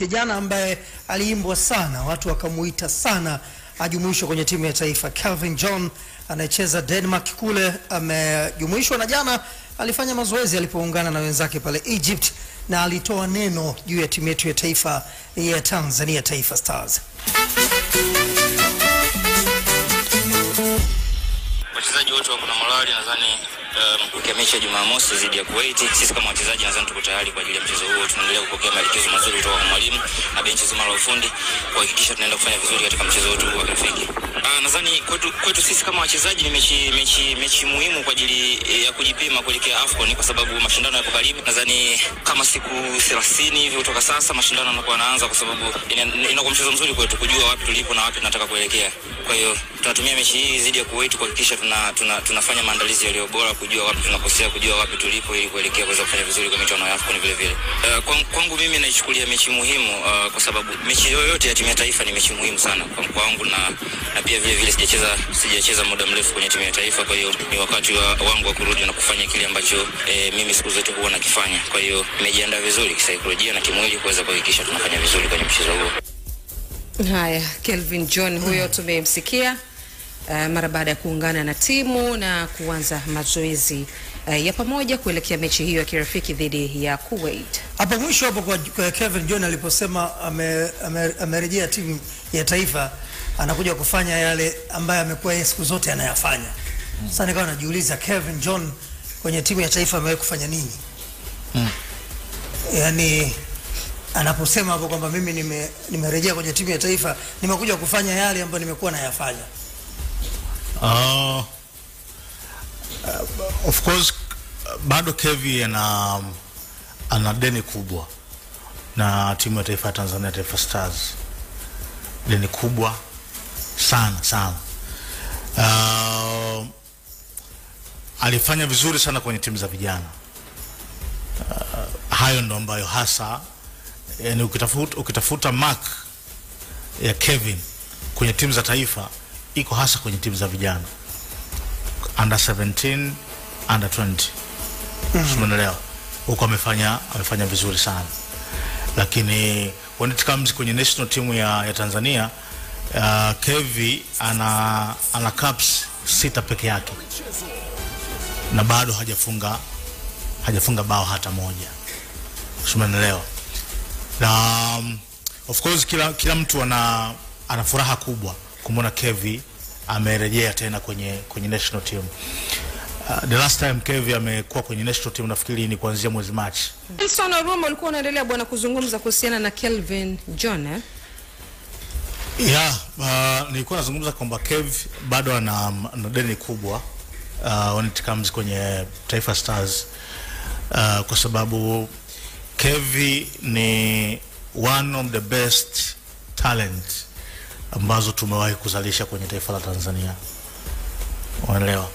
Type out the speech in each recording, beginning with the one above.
kijana ambaye aliimbwa sana, watu wakamuita sana ajumuishwe kwenye timu ya taifa. Kelvin John anayecheza Denmark kule amejumuishwa, na jana alifanya mazoezi alipoungana na wenzake pale Egypt, na alitoa neno juu ya timu yetu ya taifa ya Tanzania, Taifa Stars. Wachezaji wote wako na morali, nadhani kwa mechi ya Jumamosi dhidi ya Kuwait, sisi kama wachezaji nadhani tuko tayari kwa ajili ya mchezo huo. Tunaendelea kupokea maelekezo mazuri kutoka kwa mwalimu na benchi zima la ufundi kuhakikisha tunaenda kufanya vizuri katika mchezo wetu wa kirafiki. Nadhani kwetu sisi kama wachezaji ni mechi muhimu kwa ajili ya kujipima kuelekea AFCON, kwa sababu mashindano yapo karibu. Nadhani kama siku 30 hivi kutoka sasa mashindano yanakuwa yanaanza, kwa sababu inakuwa mchezo mzuri kwetu kujua wapi tulipo na wapi tunataka kuelekea. Kwa hiyo tunatumia mechi hii dhidi ya Kuwait kuhakikisha tunafanya maandalizi yaliyo bora, kujua wapi tunakosea, kujua wapi tulipo, ili kuelekea kuweza kufanya vizuri kwa michuano ya AFCON vile vile. Kwangu mimi naichukulia mechi muhimu, kwa sababu mechi yoyote ya timu ya taifa ni mechi muhimu sana kwangu, na pia vile vile sijacheza muda mrefu kwenye timu ya taifa. Kwa hiyo ni wakati wangu wa kurudi na kufanya kile ambacho mimi siku zote huwa nakifanya. Kwa hiyo nimejiandaa vizuri kisaikolojia na kimwili kuweza kuhakikisha tunafanya vizuri kwenye mchezo huo. Haya, Kelvin John huyo tumemsikia mara baada ya kuungana na timu na kuanza mazoezi ya pamoja kuelekea mechi hiyo ya kirafiki dhidi ya Kuwait. Hapo mwisho hapo kwa Kelvin John aliposema amerejea timu ya taifa, anakuja kufanya yale ambayo amekuwa siku zote anayafanya. Sasa nikawa najiuliza Kelvin John kwenye timu ya taifa amewahi kufanya nini? Yaani anaposema hapo kwamba mimi nimerejea kwenye timu ya taifa, nimekuja kufanya yale ambayo nimekuwa nayafanya. Of course bado Kevi ana deni kubwa na timu ya taifa ya Tanzania, Taifa Stars. Deni kubwa sana. Alifanya vizuri sana kwenye timu za vijana. Hayo ndo ambayo hasa, yani ukitafuta mark ya Kevin kwenye timu za taifa iko hasa kwenye timu za vijana, under 17, under 20. Umeelewa? Huko amefanya vizuri sana. Lakini when it comes kwenye national team ya Tanzania, Kevi ana caps 6 peke yake na bado hajafunga bao hata moja. Umeelewa? Na of course kila mtu ana furaha kubwa kumwona Kevi amerejea tena kwenye national team. The last time Kevi amekuwa kwenye national team nafikiri ni kuanzia mwezi March. Wilson Orumo ulikuwa unaendelea bwana kuzungumza kuhusiana na Kelvin John nilikuwa nazungumza kwamba Kevi bado ana deni kubwa when it comes kwenye Taifa Stars, kwa sababu Kevi ni one of the best talent ambazo tumewahi kuzalisha kwenye taifa la Tanzania. Unaelewa?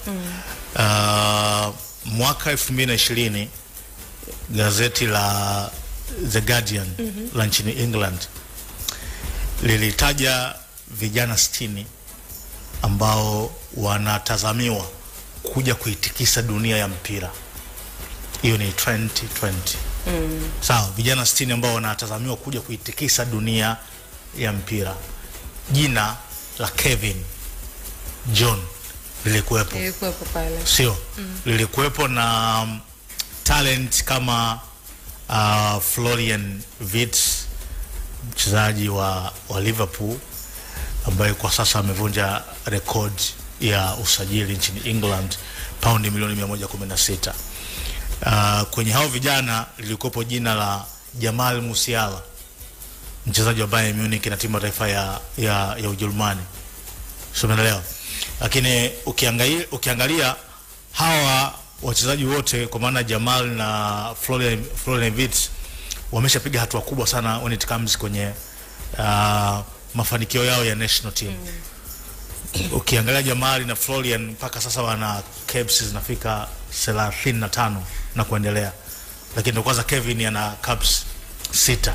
Mwaka 2020 gazeti la The Guardian la nchini England lilitaja vijana 60 ambao wanatazamiwa kuja kuitikisa dunia ya mpira. Hiyo ni 2020. Sawa, vijana 60 ambao wanatazamiwa kuja kuitikisa dunia ya mpira. Jina la Kelvin John lilikuwepo pale. Sio? Lilikuwepo na talent kama Florian Wirtz, mchezaji wa Liverpool ambaye kwa sasa amevunja record ya usajili nchini England, paundi milioni 116. Kwenye hao vijana lilikuwepo jina la Jamal Musiala, mchezaji wa Bayern Munich na timu ya taifa ya Ujerumani. Umeelewa? Lakini ukiangalia hawa wachezaji wote, kwa maana Jamal na Florian Wirtz, wameshapiga hatua kubwa sana when it comes kwenye mafanikio yao ya national team. Ukiangalia Jamal na Florian mpaka sasa wana caps zinafika 35 na kuendelea. Lakini ndo kwanza Kevin ana caps 6.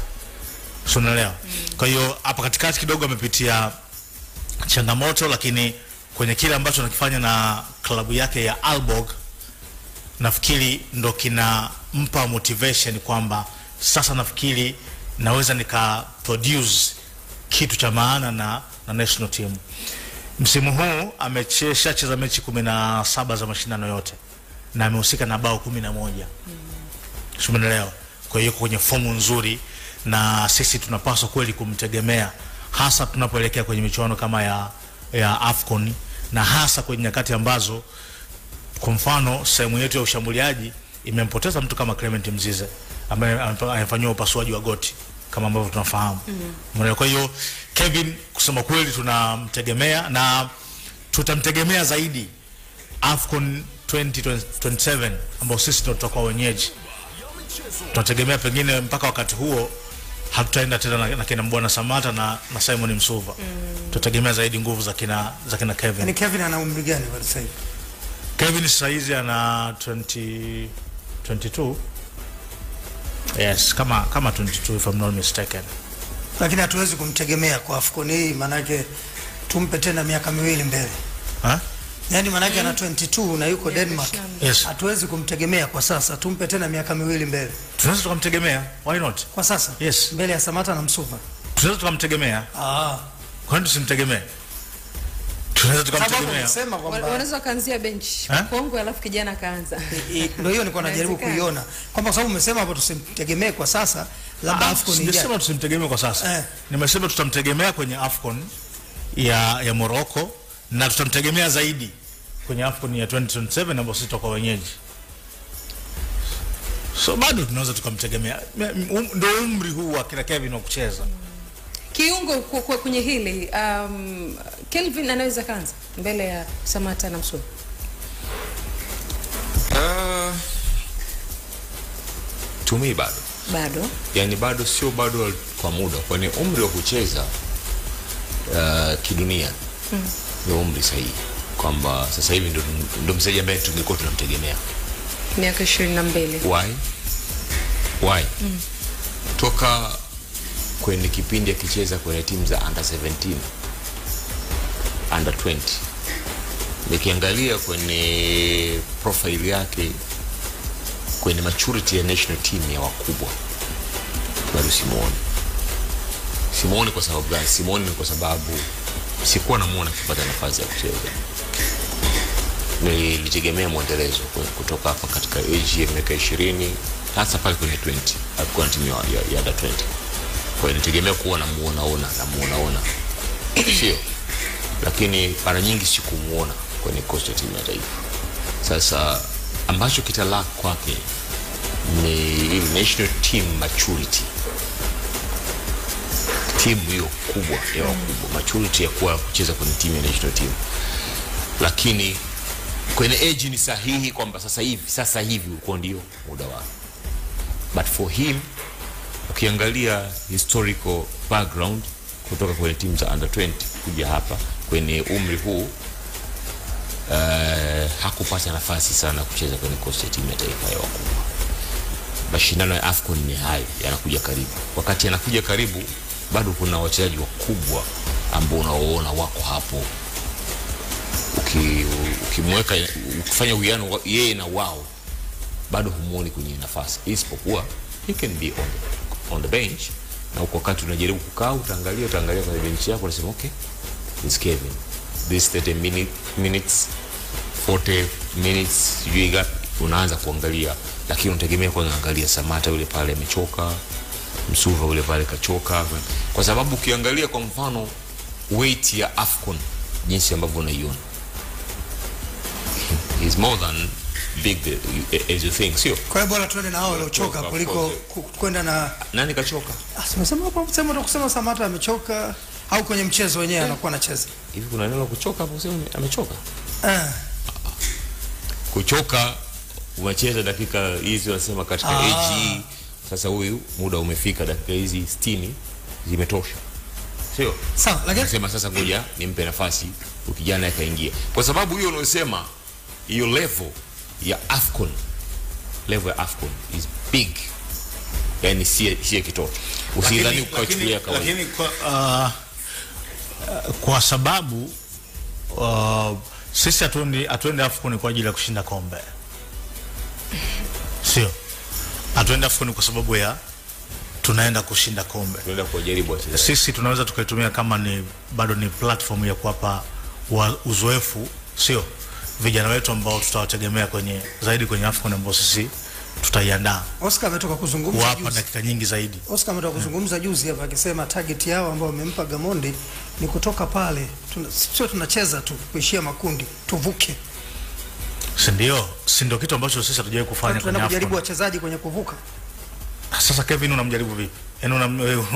Unaelewa? Kwa hiyo hapa katikati kidogo amepitia changamoto, lakini kwenye kile ambacho anakifanya na klabu yake ya Aalborg, nafikiri ndo kinampa motivation kwamba sasa nafikiri naweza nika produce kitu cha maana na national team. Msimu huu amecheza mechi 17 za mashindano yote na amehusika na bao 11. Umeelewa? Kwa hiyo kwenye fomu nzuri, na sisi tunapaswa kweli kumtegemea, hasa tunapoelekea kwenye michuano kama ya AFCON, na hasa kwenye nyakati ambazo kwa mfano sehemu yetu ya ushambuliaji imempoteza mtu kama Clement Mzize ambaye amefanywa upasuaji wa goti kama ambavyo tunafahamu. Kwa hiyo Kevin, kusema kweli, tunamtegemea na tutamtegemea zaidi AFCON 2027 ambao sisi tutakuwa wenyeji. Tunategemea pengine mpaka wakati huo hatutaenda tena na kina Mbwana Samata na Simon Msuva. Tutategemea zaidi nguvu za kina Kevin. Yaani Kevin ana umri gani kwa sasa hivi? Kevin sasa hivi ana 22. Yes, kama 22 if I'm not mistaken. Lakini hatuwezi kumtegemea kwa AFCON hii, maana yake tumpe tena miaka 2 mbele. Yaani maana yake ana 22 na yuko Denmark. Yes. Hatuwezi kumtegemea kwa sasa, tumpe tena miaka 2 mbele. Tunaweza tukamtegemea, why not? Kwa sasa? Yes. Mbele ya Samata na Msuva. Tunaweza tukamtegemea. Kwa nini tusimtegemee? Tunaweza tukamtegemea. Unasema kwamba wanaweza kaanzia bench Kongo alafu kijana kaanza. Ndio hiyo nilikuwa najaribu kuiona. Kwamba sababu umesema hapo tusimtegemee kwa sasa, labda AFCON ijayo. Nimesema tusimtegemee kwa sasa. Nimesema tutamtegemea kwenye AFCON ya Morocco, na tutamtegemea zaidi kwenye AFCON ya 2027 ambapo sisi tutakuwa wenyeji. So bado tunaweza tukamtegemea. Ndio umri huu wa kila Kevin wa kucheza. Kiungo kwenye hili Kelvin anaweza kaanza mbele ya Samata na Msuva. Tumi bado. Yaani bado sio bado kwa muda, kwani umri wa kucheza kidunia ni umri sahihi, kwamba sasa hivi ndio mchezaji ambaye tungekuwa tunamtegemea. Miaka 22. Why? Toka kwenye kipindi akicheza kwenye timu za under 17, under 20, nikiangalia kwenye profile yake kwenye maturity ya national team ya wakubwa, bado simuoni. Kwa sababu gani? Simuoni kwa sababu sikuwa namuona kupata nafasi ya kucheza. Nilitegemea mwendelezo kutoka hapa katika age ya miaka 20, hasa pale kwenye 20 alikuwa na timu ya under 20. Kwa hiyo nilitegemea kuwa namuona sio, lakini mara nyingi sikumuona kwenye kosta timu ya taifa. Sasa ambacho kitalaka kwake ni national team maturity, timu hiyo kubwa ya wakubwa, maturity ya kucheza kwenye timu ya national team. Lakini kwenye age ni sahihi kwamba sasa hivi uko ndio muda wake. But for him, ukiangalia historical background kutoka kwenye timu za under 20 kuja hapa kwenye umri huu, hakupata nafasi sana kucheza kwenye kosti ya timu ya taifa ya wakubwa. Mashindano ya AFCON ni hayo yanakuja karibu. Wakati yanakuja karibu, bado kuna wachezaji wakubwa ambao unaoona wako hapo. Ukimweka, ukifanya uwiano yeye na wao, bado humuoni kwenye nafasi, isipokuwa he can be on the bench. Na wakati unajaribu kukaa, utaangalia kwenye bench yako, unasema okay, it's Kevin, this 30 minutes 40 minutes unaanza kuangalia. Lakini unategemea kuangalia Samata yule pale amechoka, Msuva yule pale kachoka, kwa sababu ukiangalia kwa mfano weight ya AFCON jinsi ambavyo unaiona, is more than big as you think, sio? Kwa hiyo bora tuende na hao waliochoka kuliko kwenda na nani kachoka. Tumesema hapo, kusema Samata amechoka au kwenye mchezo wenyewe anakuwa anacheza. Hivi kuna neno la kuchoka hapo, useme amechoka? Kuchoka umecheza dakika hizi wanasema katika age. Sasa huyu muda umefika, dakika hizi 60 zimetosha, sio? Sawa, lakini nasema sasa ngoja nimpe nafasi ukijana akaingia, kwa sababu hiyo unasema hiyo level ya AFCON is big, yani si kitoto. Usidhani ukachukulia kawaida. Lakini kwa sababu sisi atuende AFCON kwa ajili ya kushinda kombe, sio atuende AFCON kwa sababu ya tunaenda kushinda kombe. Tunaenda kujaribu wachezaji. Sisi tunaweza tukaitumia kama ni bado ni platform ya kuwapa uzoefu, sio vijana wetu ambao tutawategemea kwenye zaidi kwenye AFCON ambao sisi tutaiandaa. Oscar ametoka kuzungumza hapa dakika nyingi zaidi. Oscar ametoka kuzungumza juzi hapa akisema target yao ambao wamempa Gamondi ni kutoka pale. Sio tunacheza tu kuishia makundi, tuvuke. Si ndio kitu ambacho sisi hatujawahi kufanya kwenye AFCON. Tunajaribu wachezaji kwenye kuvuka. Sasa Kevin unamjaribu vipi? Yaani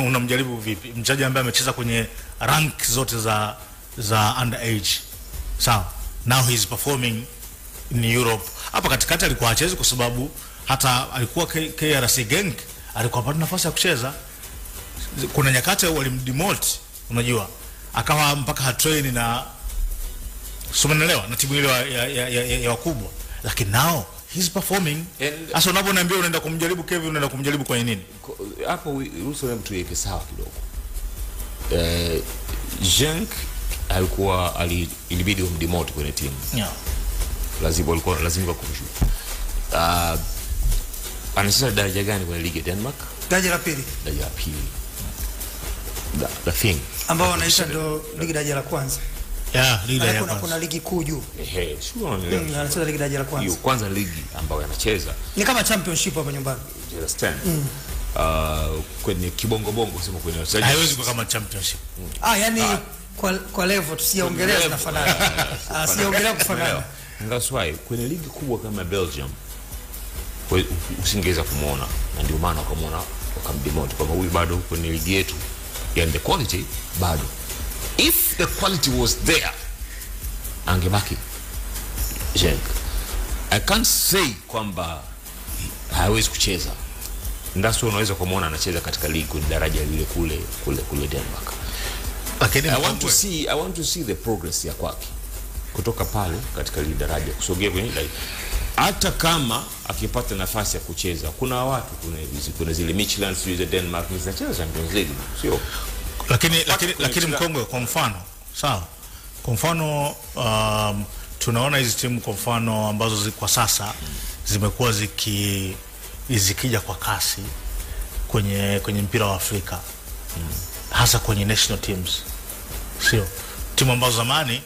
unamjaribu vipi? Mchezaji ambaye amecheza kwenye rank zote za underage. Sawa. Now he's performing in Europe. Hapa katikati alikuwa hachezi kwa sababu hata alikuwa KRC Genk alikuwa hapana nafasi ya kucheza. Kuna nyakati walimdemote, unajua. Akawa mpaka hatrain na sumenelewa na timu ile ya wakubwa. Lakini now he's performing. Sasa unaponiambia unaenda kumjaribu Kevin, unaenda kumjaribu kwa nini? Hapo ruhusa hebu tuweke sawa kidogo. Genk alikuwa ilibidi umdemote kwenye timu. Yeah. Lazima kumshuka. Anacheza daraja gani kwenye ligi ya Denmark? Daraja la pili. Daraja la pili. The thing ambao wanaita ndo ligi daraja la kwanza. Yeah, ligi ya kwanza. Kuna ligi kuu juu. Sure anacheza ligi daraja la kwanza. Hiyo kwanza ligi ambayo anacheza ni kama championship hapa nyumbani. Kwenye kibongo bongo sema kwenye wachezaji haiwezi kuwa kama championship. Yani kwa level tusiongelea zinafanana. Siongelea kufanana. That's why kwenye ligi kubwa kama Belgium usingeweza kumuona, na ndio maana wakamuona wakamdemote kama huyu bado kwenye ligi yetu, and the quality bado. If the quality was there, angebaki Genk. I can't say kwamba hawezi kucheza. Ndaso unaweza kumuona anacheza katika ligi kwenye daraja lile kule Denmark. Lakini I want to see the progress ya kwake kutoka pale katika lile daraja kusogea kwenye like, hata kama akipata nafasi ya kucheza, kuna watu kuna zile Michelin za Denmark zinacheza Champions League, sio? Lakini mkongwe kwa mfano, sawa? Kwa mfano tunaona hizi timu kwa mfano ambazo kwa sasa zimekuwa zikija kwa kasi kwenye mpira wa Afrika. Hasa kwenye national teams. Sio? Timu ambazo zamani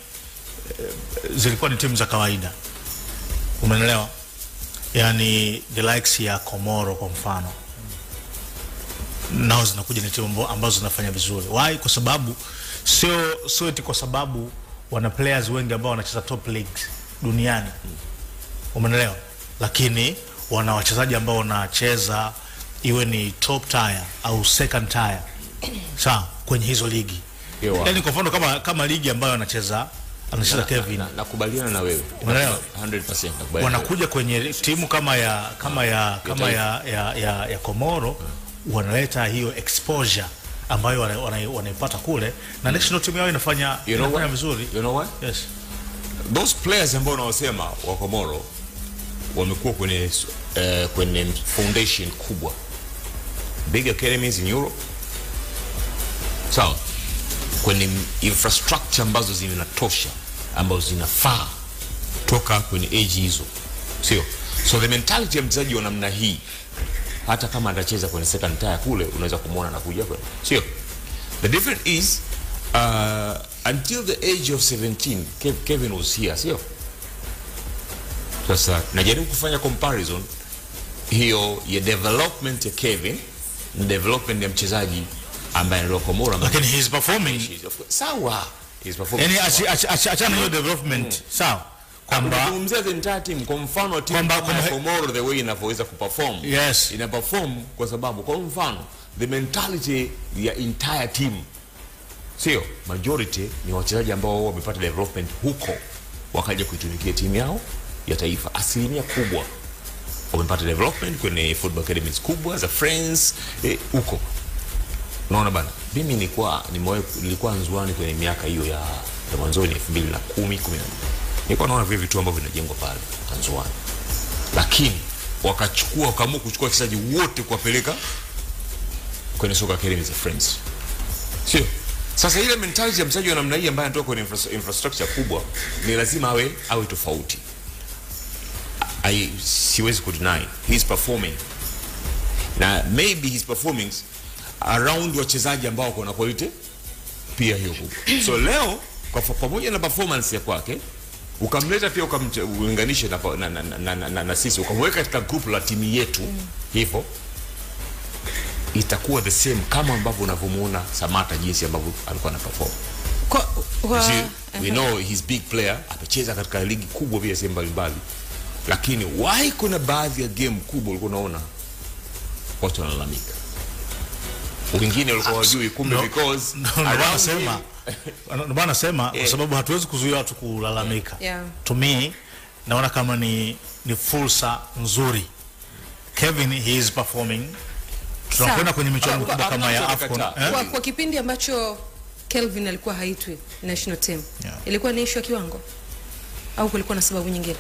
zilikuwa ni timu za kawaida. Umeelewa? Yani the likes ya Komoro kwa mfano. Nao zinakuja ni timu ambazo zinafanya vizuri. Why? Kwa sababu sio eti kwa sababu wana players wengi ambao wanacheza top leagues duniani. Umeelewa? Lakini wana wachezaji ambao wanacheza iwe ni top tier au second tier. Sawa, kwenye hizo ligi. Yaani kwa mfano kama ligi ambayo anacheza Kevin. Nakubaliana na wewe. 100% nakubaliana. Wanakuja kwenye timu kama ya Komoro, wanaleta hiyo exposure ambayo wanaipata kule, na national team yao inafanya vizuri. You know what? Yes. Those players ambao unaosema wa Komoro wamekuwa kwenye foundation kubwa. Big academies in Europe. So, kwenye infrastructure ambazo zinatosha, ambazo zinafaa toka kwenye age hizo. Sio? So the mentality ya mchezaji wa namna hii, hata kama atacheza kwenye second tier kule, unaweza kumuona na kuja kwenye. Sio? The difference is until the age of 17 Kevin was here, sio? Sasa najaribu kufanya comparison hiyo ya development ya Kevin na development ya mchezaji ambaye ni Komoro, lakini he is performing. Sawa, he is performing. Yani achana hiyo development. Sawa. Kwamba kumzea the entire team, kwa mfano timu kama Komoro the way inavyoweza kuperform. Yes. Ina perform kwa sababu kwa mfano the mentality ya entire team, sio majority ni wachezaji ambao wamepata development huko wakaja kuitumikia timu yao ya taifa. Asilimia kubwa wamepata development kwenye football academies kubwa za France huko. Unaona bana, mimi nilikuwa Nzwani kwenye miaka hiyo ya mwanzoni 2010 14. Nilikuwa naona vile vitu ambavyo vinajengwa pale Nzwani. Lakini wakaamua kuchukua wachezaji wote kuwapeleka kwenye soka academies za France. Sio? Sasa ile mentality ya mchezaji wa namna hii ambaye anatoka kwenye infrastructure kubwa ni lazima awe tofauti. Siwezi kudeny he is performing. Na maybe his performance around wachezaji ambao kuna quality pia hiyo kubwa. So leo kwa pamoja na performance ya kwake ukamleta pia ukamlinganisha na sisi ukamweka katika group la timu yetu hivyo itakuwa the same kama ambavyo unavyomuona Samata jinsi ambavyo alikuwa na perform. We know he's big player, amecheza katika ligi kubwa pia sehemu mbalimbali. Lakini why kuna baadhi ya game kubwa ulikuwa unaona watu wanalalamika. Wengine walikuwa wajui kumbe because ndio nasema kwa sababu hatuwezi kuzuia watu kulalamika. To me naona kama ni fursa nzuri. Kevin he is performing. Tunakwenda kwenye michuano kubwa kama ya AFCON. Kwa kipindi ambacho Kelvin alikuwa haitwi national team. Ilikuwa ni issue ya kiwango au kulikuwa na sababu nyingine?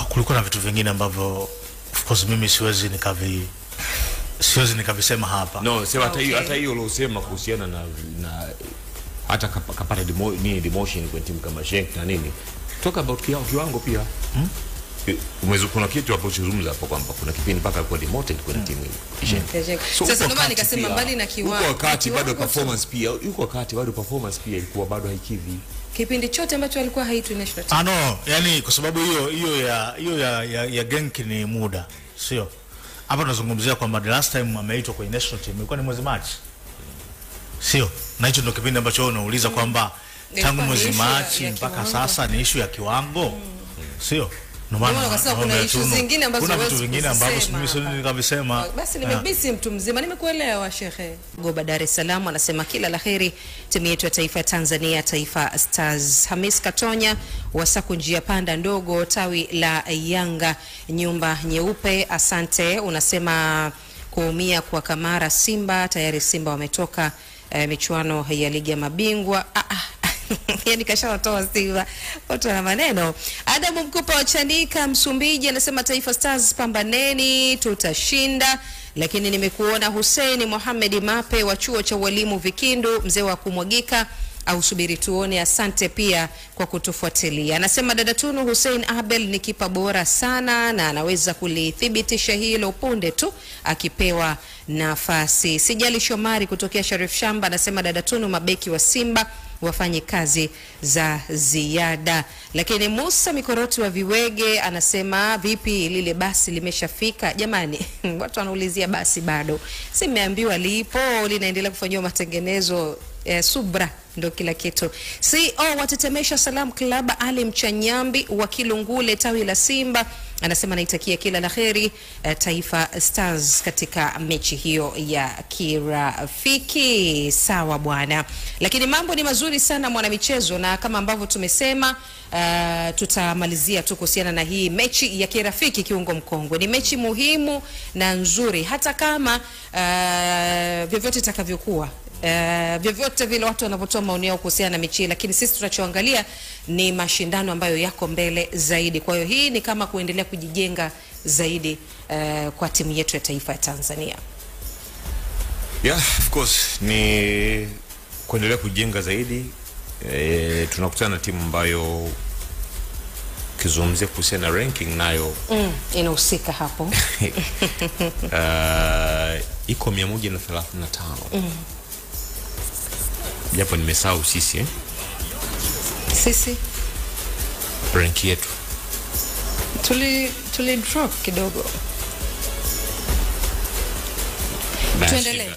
Kulikuwa na vitu vingine ambavyo of course mimi siwezi nikavisema hapa. No, sema hata hiyo uliosema kuhusiana na hata kapata demotion kwa timu kama Genk na nini. Talk about kiwango pia. Kuna kitu hapo chuzungumza hapo kwamba kuna kipindi mpaka alikuwa demoted kwenye timu hii. Sasa ndio maana nikasema mbali na kiwango. Yuko wakati bado performance pia ilikuwa bado haikidhi. Kipindi chote ambacho alikuwa haitwi national team. No, yani kwa sababu hiyo ya Genk ni muda, sio? Hapa tunazungumzia kwamba the last time ameitwa kwenye national team ilikuwa ni mwezi Machi. Sio? Na hicho ndio kipindi ambacho unauliza kwamba tangu mwezi Machi mpaka sasa ni issue ya kiwango. Sio? Kuna issue zingine ambazo kuna vitu vingine ambavyo mimi siwezi nikavisema. Basi nimebisi mtu mzima, nimekuelewa Sheikh. Goba Dar es Salaam anasema kila laheri timu yetu ya taifa ya Tanzania, Taifa Stars. Hamis Katonya Wasaku njia panda ndogo tawi la Yanga nyumba nyeupe, asante. Unasema kuumia kwa Kamara Simba, tayari Simba wametoka michuano ya ligi ya mabingwa. Yani kashawatoa Simba watu na maneno. Adamu Mkupa wa Chanika Msumbiji anasema Taifa Stars pambaneni, tutashinda. Lakini nimekuona Hussein Mohamed Mape wa chuo cha walimu Vikindu, mzee wa kumwagika au subiri tuone, asante pia kwa kutufuatilia. Anasema dada Tunu Hussein Abel ni kipa bora sana na anaweza kulithibitisha hilo punde tu akipewa nafasi. Sijali Shomari kutokea Sharif Shamba anasema dada Tunu mabeki wa Simba wafanye kazi za ziada. Lakini Musa Mikoroti wa Viwege anasema vipi lile basi limeshafika? Jamani, watu wanaulizia basi bado. Simeambiwa lipo, linaendelea kufanywa matengenezo. Subra ndo kila kitu. CEO watetemesha Salam Club Ali Mchanyambi wa Kilungule tawi la Simba anasema naitakia kila laheri Taifa Stars katika mechi hiyo ya kirafiki. Sawa bwana. Lakini mambo ni mazuri sana mwana michezo, na kama ambavyo tumesema tutamalizia tu kuhusiana na hii mechi ya kirafiki kiungo mkongwe. Ni mechi muhimu na nzuri hata kama vyovyote itakavyokuwa. Vyovyote vile watu wanavyotoa maoni yao kuhusiana na mechi, lakini sisi tunachoangalia ni mashindano ambayo yako mbele zaidi. Kwa hiyo hii ni kama kuendelea kujijenga zaidi kwa timu yetu ya taifa ya Tanzania. Yeah, of course ni kuendelea kujenga zaidi. Tunakutana na timu ambayo kizungumzia kuhusiana na ranking nayo inahusika hapo. Iko 135. Japo nimesahau sisi sisi rank yetu tuli drop kidogo.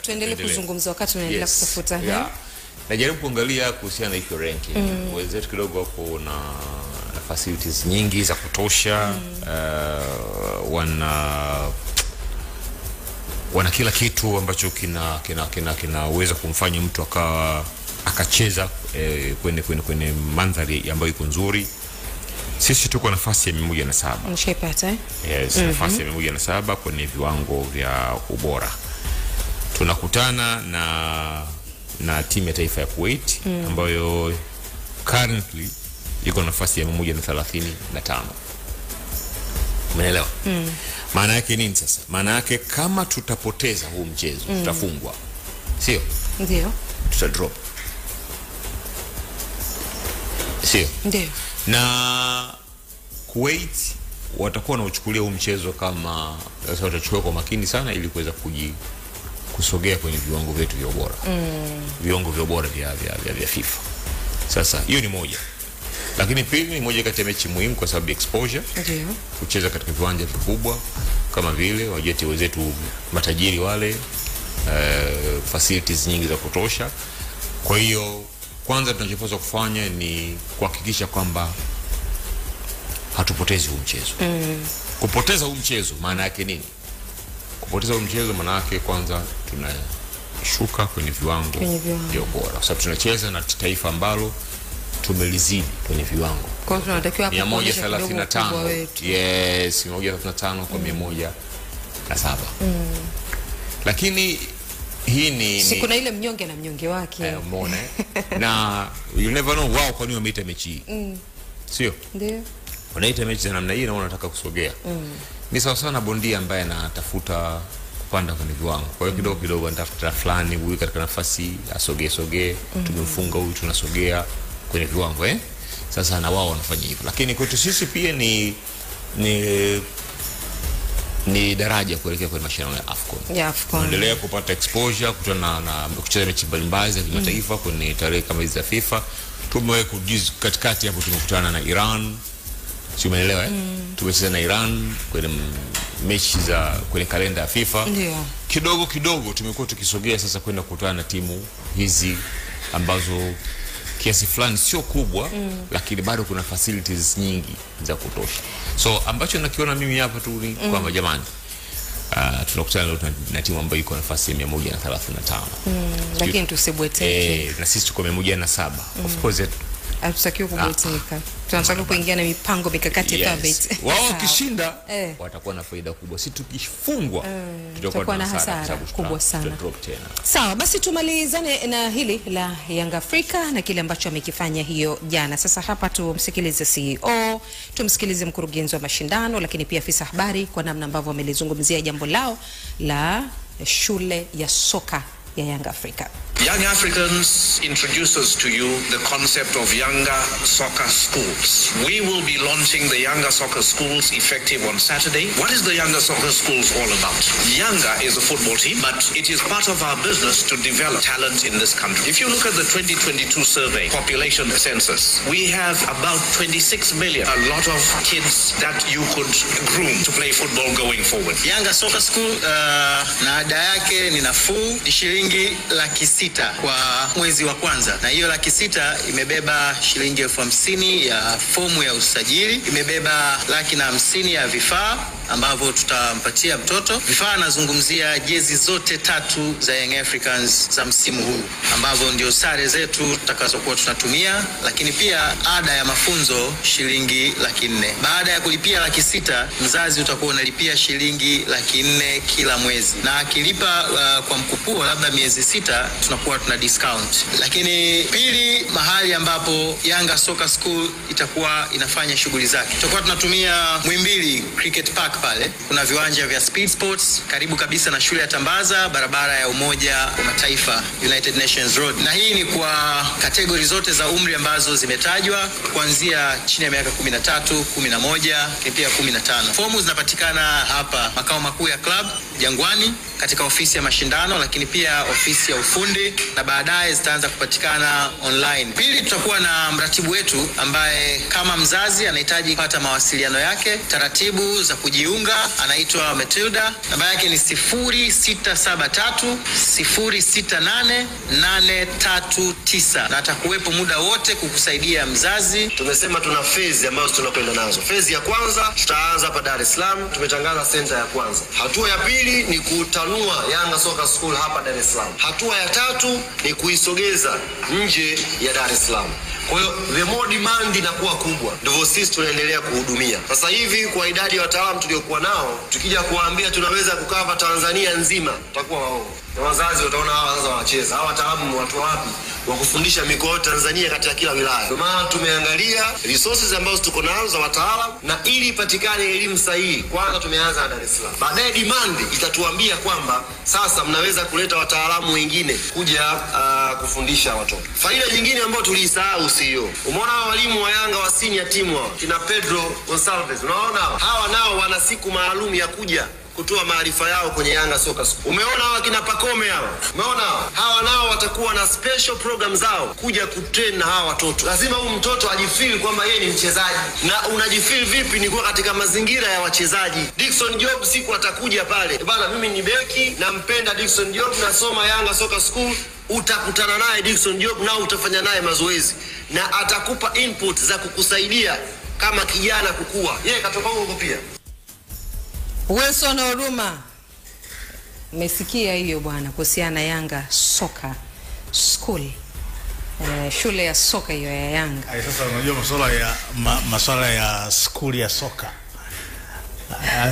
Tuendelee kuzungumza wakati tunaendelea kutafuta. Najaribu kuangalia kuhusiana na hiyo ranking. Wenzetu kidogo wako na facilities nyingi za kutosha. Wana kila kitu ambacho kinaweza kumfanya mtu akacheza kwenye mandhari ambayo iko nzuri. Sisi tuko nafasi ya 107. Mshepata Yes, nafasi ya 107 kwenye viwango vya ubora. Tunakutana na timu ya taifa ya Kuwait ambayo currently iko nafasi ya 135. Umeelewa? Maana yake nini sasa? Maana yake kama tutapoteza huu mchezo, tutafungwa. Sio? Ndio. Tuta drop. Sio? Ndio. Na Kuwait watakuwa na uchukulia huu mchezo kama watachukua kwa makini sana ili kuweza kusogea kwenye viwango vyetu vya ubora. Viwango vya ubora vya FIFA. Sasa hiyo ni moja. Lakini pili ni moja kati ya mechi muhimu kwa sababu exposure. Ndio. Kucheza katika viwanja vikubwa kama vile wajeti wenzetu matajiri wale, facilities nyingi za kutosha. Kwa hiyo kwanza tunachopaswa kufanya ni kuhakikisha kwamba hatupotezi huu mchezo. Kupoteza huu mchezo maana yake nini? Kupoteza huu mchezo maana yake kwanza tunashuka kwenye viwango vya ubora. Kwa sababu tunacheza na taifa ambalo tumelizidi kwenye viwango. Kwa hiyo tunatakiwa hapo 135. Yes, 135 kwa 107. Lakini hii ni si kuna ile mnyonge na mnyonge wake. Umeona? Na you never know wao kwa nini wameita mechi hii. Sio? Ndio. Wanaita mechi za namna hii na wanataka kusogea. Ni sawa sana bondia ambaye anatafuta kupanda kwenye viwango. Kwa hiyo kidogo kidogo anatafuta fulani huyu katika nafasi asogee, tumemfunga huyu tunasogea kwenye viwango Sasa na wao wanafanya hivyo. Lakini kwetu sisi pia ni daraja kuelekea kwenye mashindano ya AFCON. Ya AFCON. Tunaendelea kupata exposure kutana na kucheza mechi mbalimbali za kimataifa kwenye tarehe kama hizi za FIFA. Tumeweka katikati hapo tumekutana na Iran. Sio, umeelewa Tumecheza na Iran kwenye mechi za kwenye kalenda ya FIFA. Ndio. Kidogo kidogo tumekuwa tukisogea sasa kwenda kukutana na timu hizi ambazo kiasi fulani sio kubwa lakini bado kuna facilities nyingi za kutosha. So ambacho nakiona mimi hapa tu ni kwamba jamani tunakutana leo na timu ambayo iko nafasi ya 135. Lakini tusibweteke. Na sisi tuko 107. Of course hatutakiwa kubweteka. Tunataka kuingia na mipango mikakati ya thabiti. Wao wakishinda watakuwa na faida kubwa. Sisi tukifungwa tutakuwa na hasara kubwa sana. Sawa, basi tumalizane na hili la Yanga Afrika na kile ambacho amekifanya hiyo jana. Sasa hapa tumsikilize CEO, tumsikilize mkurugenzi wa mashindano, lakini pia afisa habari kwa namna ambavyo wamelizungumzia jambo lao la shule ya soka ya Yanga Afrika. Young Africans introduces to you the concept of Yanga Soccer Schools. We will be launching the Yanga Soccer Schools effective on Saturday. What is the Yanga Soccer Schools all about? Yanga is a football team, but it is part of our business to develop talent in this country. If you look at the 2022 survey, population census, we have about 26 million, a lot of kids that you could groom to play football going forward. Yanga Soccer School na ada yake ni nafuu, shilingi 600,000 kwa mwezi wa kwanza, na hiyo 600,000 imebeba shilingi 50,000 ya fomu ya usajili, imebeba 150,000 ya vifaa ambavyo tutampatia mtoto. Vifaa nazungumzia jezi zote 3 za Young Africans za msimu huu ambavyo ndio sare zetu tutakazokuwa tunatumia, lakini pia ada ya mafunzo shilingi 400,000. Baada ya kulipia 600,000, mzazi utakuwa unalipia shilingi 400,000 kila mwezi, na akilipa kwa mkupuo labda miezi 6 tunakuwa tuna discount. Lakini pili, mahali ambapo Yanga Soccer School itakuwa inafanya shughuli zake, tutakuwa tunatumia Muhimbili Cricket Park. Pale kuna viwanja vya Speed Sports karibu kabisa na shule ya Tambaza, barabara ya Umoja wa Mataifa, United Nations Road. Na hii ni kwa kategori zote za umri ambazo zimetajwa, kuanzia chini ya miaka 13, 11, pia 15. Fomu zinapatikana hapa makao makuu ya club Jangwani katika ofisi ya mashindano, lakini pia ofisi ya ufundi, na baadaye zitaanza kupatikana online. Pili, tutakuwa na mratibu wetu ambaye kama mzazi anahitaji kupata mawasiliano yake, taratibu za kujiunga, anaitwa Matilda. Namba yake ni 0673 068 839 na atakuwepo muda wote kukusaidia mzazi. Tumesema tuna phase ambazo tunakwenda nazo. Phase ya kwanza tutaanza hapa Dar es Salaam, tumetangaza center ya kwanza. Hatua ya pili ni kutanua Yanga Soccer School hapa Dar es Salaam. Hatua ya tatu ni kuisogeza nje ya Dar es Salaam. Kwa hiyo the more demand inakuwa kubwa, ndivyo sisi tunaendelea kuhudumia. Sasa hivi kwa idadi ya wataalamu tuliokuwa nao, tukija kuwaambia tunaweza kukava Tanzania nzima, tutakuwa waongo. Na wazazi wataona hawa sasa wanacheza. Hawa wataalamu watu wapi wa kufundisha mikoa Tanzania katika kila wilaya. Kwa maana tumeangalia resources ambazo tuko nazo za wataalamu, na ili ipatikane elimu sahihi, kwanza tumeanza na Dar es Salaam. Baadaye demand itatuambia kwamba sasa mnaweza kuleta wataalamu wengine kuja kufundisha watoto. Faida nyingine ambayo tulisahau sio. Umeona walimu wa Yanga wa senior team hao, kina Pedro Gonçalves, unaona hawa nao wana siku maalum ya kuja kutoa maarifa yao kwenye Yanga Soccer School. Umeona hawa kina Pakome hawa, umeona hawa nao watakuwa na special program zao kuja kutrain na hawa watoto. Lazima huyu mtoto ajifeel kwamba yeye ni mchezaji. Na unajifeel vipi ni kuwa katika mazingira ya wachezaji. Dickson Job siku atakuja pale, bana mimi ni beki, nampenda Dickson Job, nasoma Yanga Soccer School. Utakutana naye Dickson Job na utafanya naye mazoezi na atakupa input za kukusaidia kama kijana kukua. Yeye katoka huko pia. Wilson Oruma, umesikia hiyo bwana kuhusiana na Yanga Soccer School, shule ya soka hiyo ya Yanga. Sasa unajua masuala ya school ya soka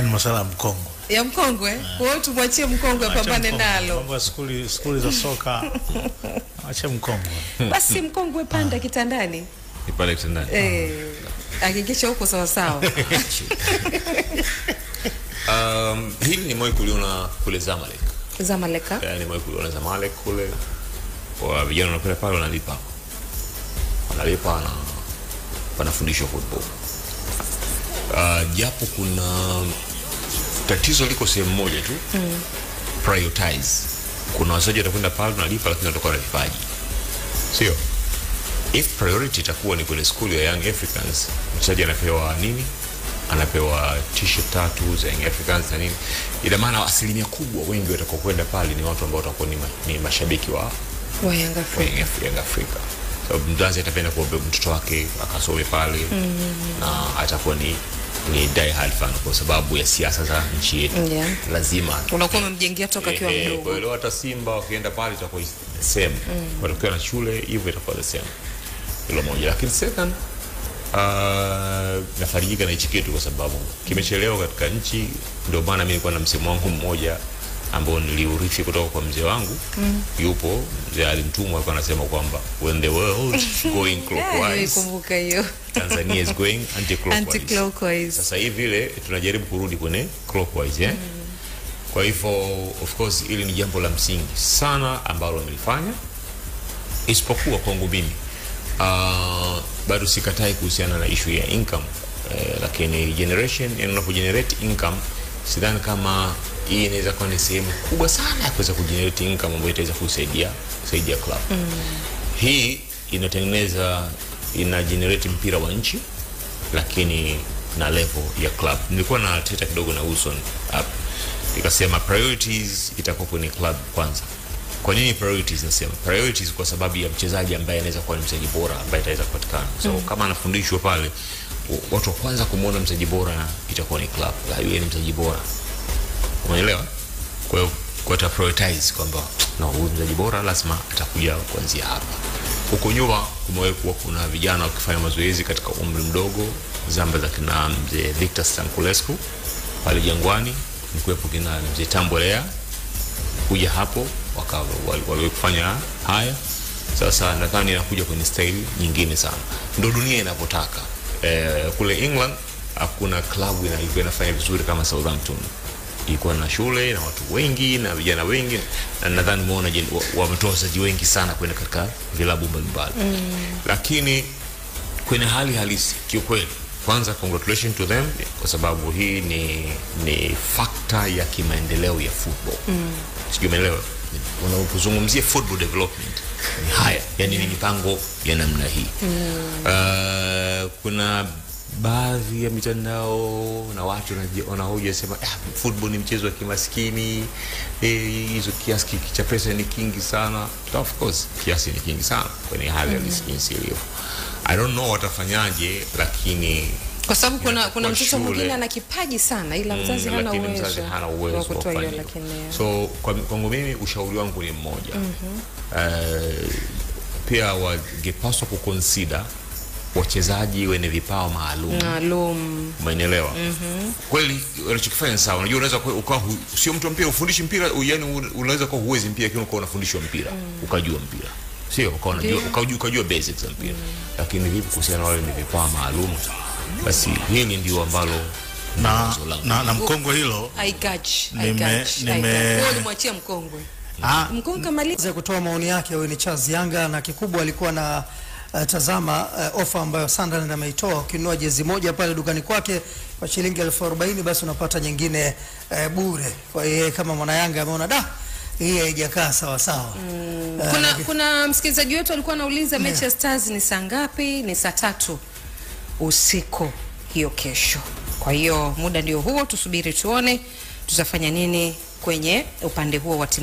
ni masuala ya mkongo. Ya mkongwe? Kwa hiyo tumwachie mkongwe pambane nalo. Mambo ya school za soka acha mkongwe. Basi mkongwe panda kitandani. Ipale kitandani. Hakikisha uko sawa sawa. Hili ni moyo kuliona kule Zamalek. Zamalek? Ni moyo kuliona Zamalek kule. Kwa vijana wanapenda pale wanalipa. Wanalipa na wanafundishwa football. Japo kuna tatizo liko sehemu moja tu. Prioritize. Kuna wachezaji watakwenda pale wanalipa lakini watakuwa na vipaji. Sio? If priority itakuwa ni kwenye school ya Young Africans, mchezaji anapewa nini? Anapewa t-shirt tatu za Young Africans na nini? Ina maana asilimia kubwa wengi watakokwenda pale ni watu ambao watakuwa ni mashabiki wa Young Africa. So mzazi atapenda kuomba mtoto wake akasome pale na atakuwa ni die hard fan kwa sababu ya siasa za nchi yetu. Lazima unakuwa umemjengea toka akiwa mdogo. Kwa hiyo hata Simba wakienda pale itakuwa the same. Watakuwa na shule hivyo itakuwa the same. Hilo moja. Lakini second, nafarijika na hichi kitu kwa sababu kimechelewa katika nchi. Ndio maana mimi nilikuwa na msemo wangu mmoja ambao niliurithi kutoka kwa mzee wangu. Yupo mzee alimtumwa alikuwa anasema kwamba when the world going clockwise, kumbuka hiyo, Tanzania is going anti-clockwise. Sasa hivi vile tunajaribu kurudi kwenye clockwise. Kwa hivyo of course ili ni jambo la msingi sana ambalo nilifanya, isipokuwa kwangu mimi bado sikatai kuhusiana na issue ya income, lakini generation unapogenerate income sidhani kama hii inaweza kuwa ni sehemu kubwa sana ya kuweza kugenerate income ambayo itaweza kusaidia club. Hii ina generate mpira wa nchi lakini na level ya club. Nilikuwa na teta kidogo na Wilson up, nikasema priorities itakuwa kwenye club kwanza. Kwa nini priorities? Nasema priorities kwa sababu ya mchezaji ambaye anaweza kuwa ni mchezaji bora ambaye ataweza kupatikana. So kama anafundishwa pale, watu wa kwanza kumuona mchezaji bora itakuwa ni club. Yeye ni mchezaji bora. Umeelewa? Kwa hiyo kwa ta prioritize kwamba na huyu mchezaji bora lazima atakuja kuanzia hapa. Huko nyuma kumewekwa kuna vijana wakifanya mazoezi katika umri mdogo, zamba za kina mzee Victor Stankulescu pale Jangwani, nikuwepo kina mzee Tambolea kuja hapo waliofanya haya. Sasa nadhani inakuja kwenye style nyingine sana. Ndio dunia inapotaka. Kule England hakuna klabu inafanya vizuri kama Southampton. Ilikuwa na shule na watu wengi na vijana wengi, na nadhani muona wametoa wachezaji wengi sana kwenda katika vilabu mbalimbali. Lakini kwenye hali halisi kiukweli, kwanza congratulations to them kwa sababu hii ni factor ya kimaendeleo ya football. Sijui umeelewa? Unapozungumzia football development ni haya, yani ni mipango ya namna hii. Kuna baadhi ya mitandao na watu wanahoja sema football ni mchezo wa kimaskini, hizo kiasi cha pesa ni kingi sana. Of course kiasi ni kingi sana kwenye hali ya jinsi ilivyo. I don't know watafanyaje, lakini kwa sababu kuna mtoto mwingine ana kipaji sana ila mzazi hana uwezo wa kutoa hiyo. Lakini so kwangu mimi ushauri wangu ni mmoja. Pia wangepaswa kuconsider wachezaji wenye vipawa maalum. Umeelewa? Kweli wanachokifanya sawa. Unajua unaweza ukawa sio mtu mpira ufundishi mpira, yani unaweza kuwa huwezi mpira lakini ukawa unafundishwa mpira, ukajua mpira. Sio ukawa unajua ukajua basics za mpira. Lakini vipi kuhusiana na wale wenye vipawa maalum? Basi hili ndio ambalo na mkongwe hilo nimemwachia mkongwe. Mkongwe kamaliza kutoa maoni yake. Huyu ni Charles Yanga na kikubwa alikuwa na tazama ofa ambayo Sunderland ameitoa. Ukinunua jezi moja pale dukani kwake kwa shilingi 40,000 basi unapata nyingine bure. Kwa hiyo kama mwana Yanga ameona hii haijakaa sawa sawa. Kuna msikilizaji wetu alikuwa anauliza mechi ya Stars ni saa ngapi? Ni saa 3 usiku hiyo kesho. Kwa hiyo muda ndio huo, tusubiri tuone tutafanya nini kwenye upande huo wa timu.